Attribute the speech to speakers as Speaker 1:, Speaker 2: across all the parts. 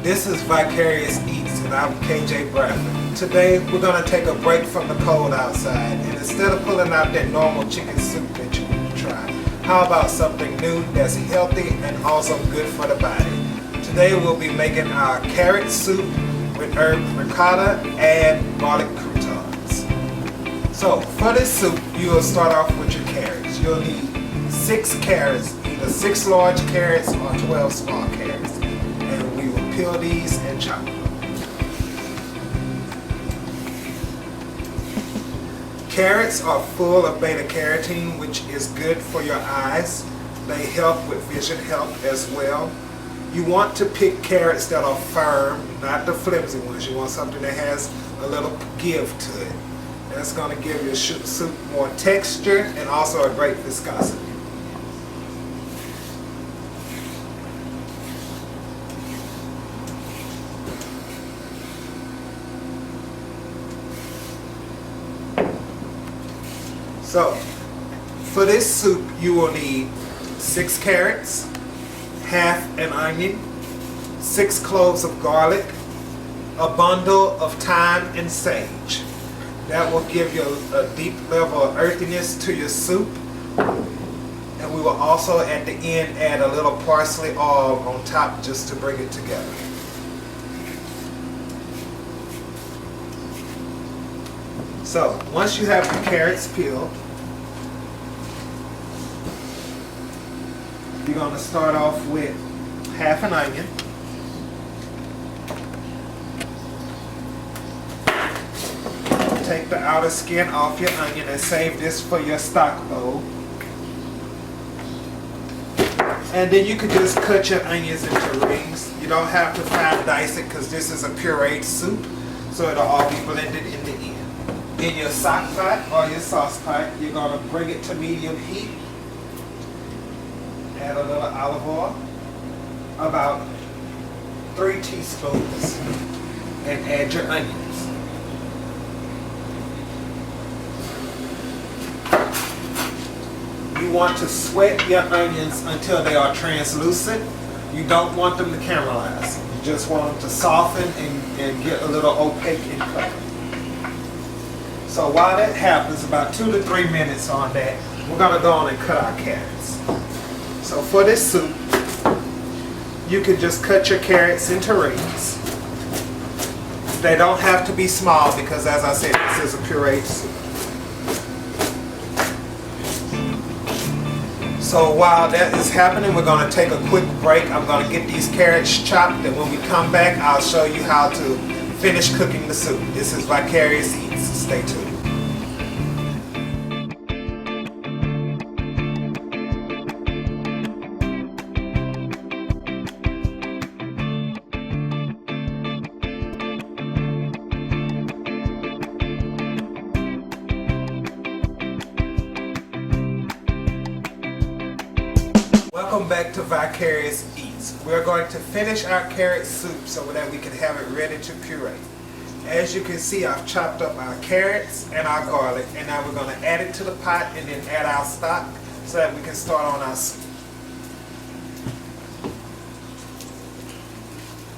Speaker 1: This is Vicarious Eats and I'm KJ Bradford. Today we're going to take a break from the cold outside, and instead of pulling out that normal chicken soup that you try, how about something new that's healthy and also good for the body? Today we'll be making our carrot soup with herb ricotta and garlic croutons. So for this soup you will start off with your carrots. You'll need 6 carrots, either 6 large carrots or 12 small carrots. And we will peel these and chop them. Carrots are full of beta carotene, which is good for your eyes. They help with vision health as well. You want to pick carrots that are firm, not the flimsy ones. You want something that has a little give to it. That's going to give your soup more texture and also a great viscosity. So, for this soup you will need 6 carrots, half an onion, 6 cloves of garlic, a bundle of thyme and sage. That will give you a deep level of earthiness to your soup. And we will also at the end add a little parsley oil on top just to bring it together. So, once you have the carrots peeled, you're going to start off with half an onion. Take the outer skin off your onion and save this for your stock bowl. And then you can just cut your onions into rings. You don't have to fine dice it because this is a pureed soup, so it'll all be blended in the end. In your stock pot or your sauce pot, you're going to bring it to medium heat. Add a little olive oil, about 3 teaspoons, and add your onions. You want to sweat your onions until they are translucent. You don't want them to caramelize. You just want them to soften and get a little opaque in color. So while that happens, about 2 to 3 minutes on that, we're going to go on and cut our carrots. So for this soup, you can just cut your carrots into rings. They don't have to be small because, as I said, this is a pureed soup. So while that is happening, we're going to take a quick break. I'm going to get these carrots chopped, and when we come back, I'll show you how to finish cooking the soup. This is Vicarious Eats. Stay tuned. Welcome back to Vicarious Eats. We're going to finish our carrot soup so that we can have it ready to puree. As you can see, I've chopped up our carrots and our garlic, and now we're going to add it to the pot and then add our stock so that we can start on our soup.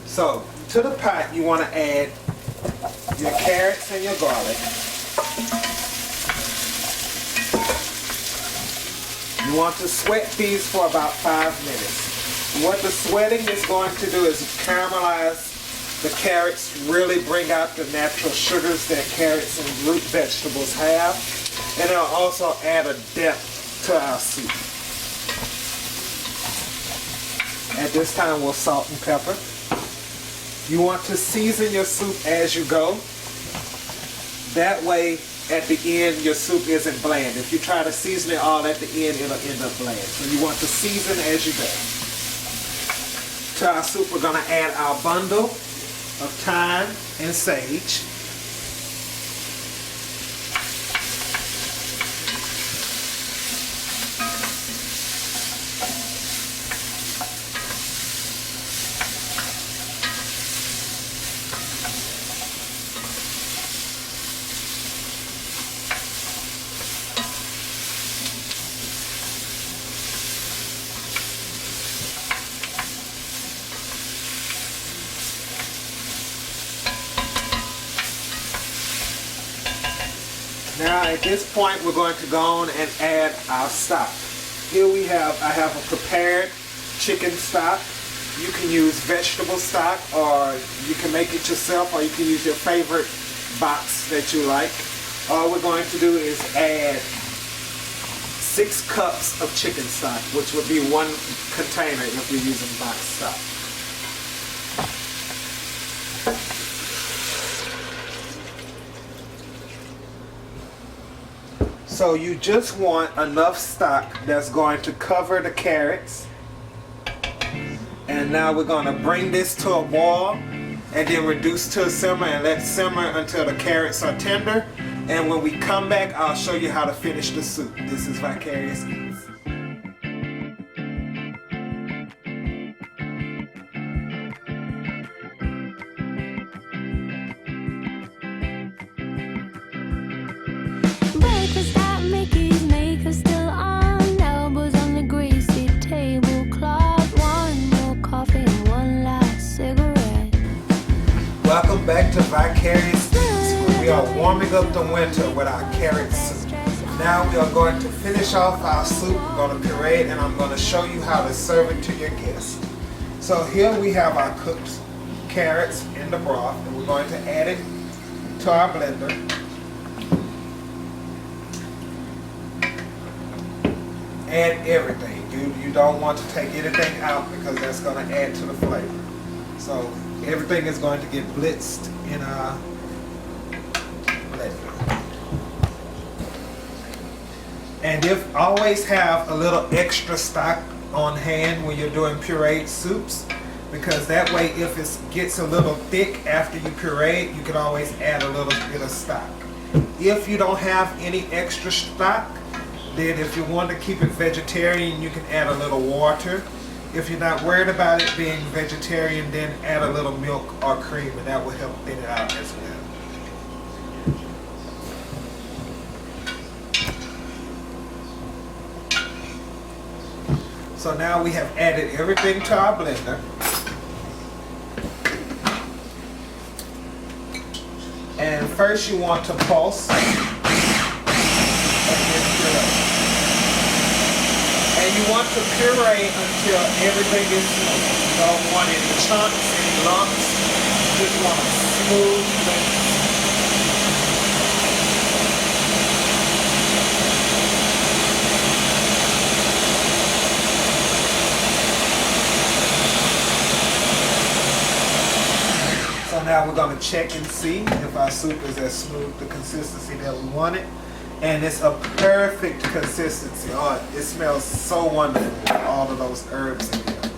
Speaker 1: So, to the pot you want to add your carrots and your garlic. You want to sweat these for about 5 minutes. What the sweating is going to do is caramelize the carrots, really bring out the natural sugars that carrots and root vegetables have, and it'll also add a depth to our soup. At this time we'll salt and pepper. You want to season your soup as you go. That way at the end your soup isn't bland. If you try to season it all at the end, it'll end up bland. So you want to season as you go. To our soup we're going to add our bundle of thyme and sage. Now at this point we're going to go on and add our stock. Here I have a prepared chicken stock. You can use vegetable stock, or you can make it yourself, or you can use your favorite box that you like. All we're going to do is add 6 cups of chicken stock, which would be 1 container if you're using box stock. So you just want enough stock that's going to cover the carrots. And now we're going to bring this to a boil and then reduce to a simmer and let it simmer until the carrots are tender. And when we come back, I'll show you how to finish the soup. This is Vicarious Eats.
Speaker 2: Breakfast at Mickey's, makeup still on, elbows on the greasy tablecloth, 1 more coffee and 1 last cigarette.
Speaker 1: Welcome back to Vicarious Eats, where we are warming up the winter with our carrot soup. Now we are going to finish off our soup. We're going to puree it, and I'm going to show you how to serve it to your guests. So here we have our cooked carrots in the broth, and we're going to add it to our blender. Add everything. You don't want to take anything out because that's going to add to the flavor. So everything is going to get blitzed in our blender. And always have a little extra stock on hand when you're doing pureed soups, because that way if it gets a little thick after you puree it, you can always add a little bit of stock. If you don't have any extra stock, then if you want to keep it vegetarian, you can add a little water. If you're not worried about it being vegetarian, then add a little milk or cream, and that will help thin it out as well. So now we have added everything to our blender. And first you want to pulse and then puree. And you want to puree until everything is smooth. You don't want any chunks, any lumps. You just want a smooth blend. So now we're going to check and see if our soup is as smooth, the consistency that we want it. And it's a perfect consistency. Oh, it smells so wonderful with all of those herbs in here.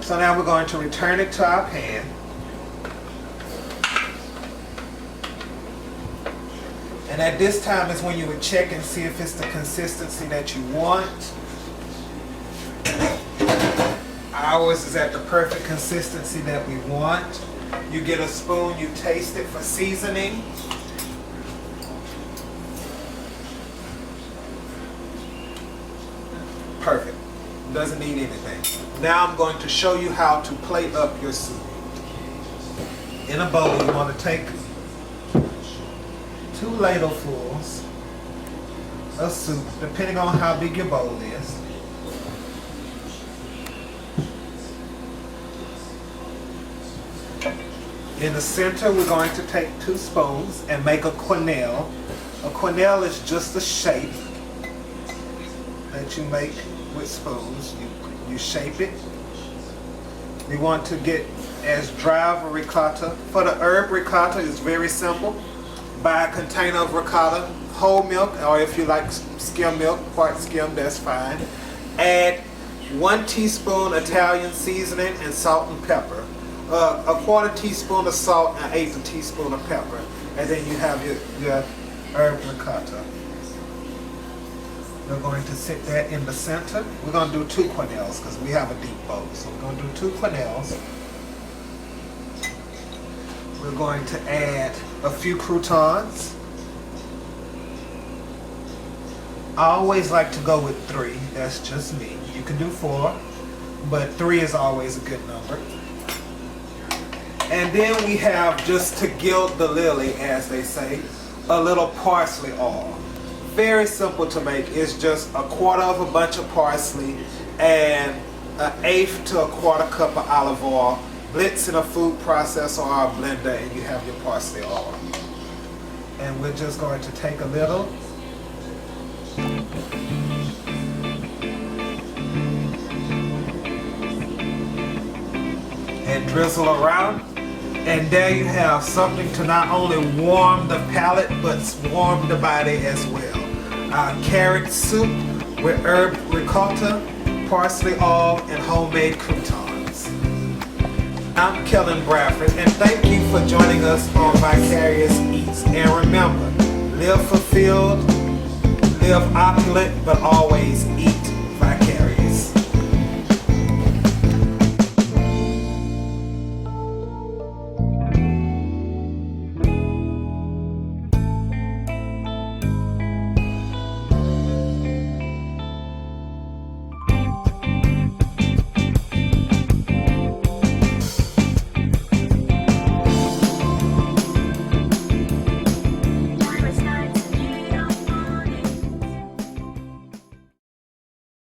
Speaker 1: So now we're going to return it to our pan. And at this time is when you would check and see if it's the consistency that you want. Ours is at the perfect consistency that we want. You get a spoon, you taste it for seasoning. Perfect. Doesn't need anything. Now I'm going to show you how to plate up your soup. In a bowl, you want to take 2 ladlefuls of soup, depending on how big your bowl is. In the center, we're going to take 2 spoons and make a quenelle. A quenelle is just a shape that you make with spoons. You shape it. We want to get as dry of a ricotta. For the herb ricotta, it's very simple. Buy a container of ricotta, whole milk, or if you like skim milk, part skim, that's fine. Add 1 teaspoon Italian seasoning and salt and pepper. A 1/4 teaspoon of salt and 1/8 teaspoon of pepper. And then you have your herb ricotta. We're going to sit that in the center. We're going to do 2 quenelles because we have a deep bowl. So we're going to do 2 quenelles. We're going to add a few croutons. I always like to go with 3. That's just me. You can do 4, but 3 is always a good number. And then we have, just to gild the lily, as they say, a little parsley oil. Very simple to make. It's just a quarter of a bunch of parsley and an eighth to a quarter cup of olive oil. Blitz in a food processor or a blender and you have your parsley oil. And we're just going to take a little and drizzle around. And there you have something to not only warm the palate but warm the body as well. Carrot soup with herb ricotta, parsley oil, and homemade croutons. I'm Kellen Bradford, and thank you for joining us on Vicarious Eats. And remember, live fulfilled, live opulent, but always eat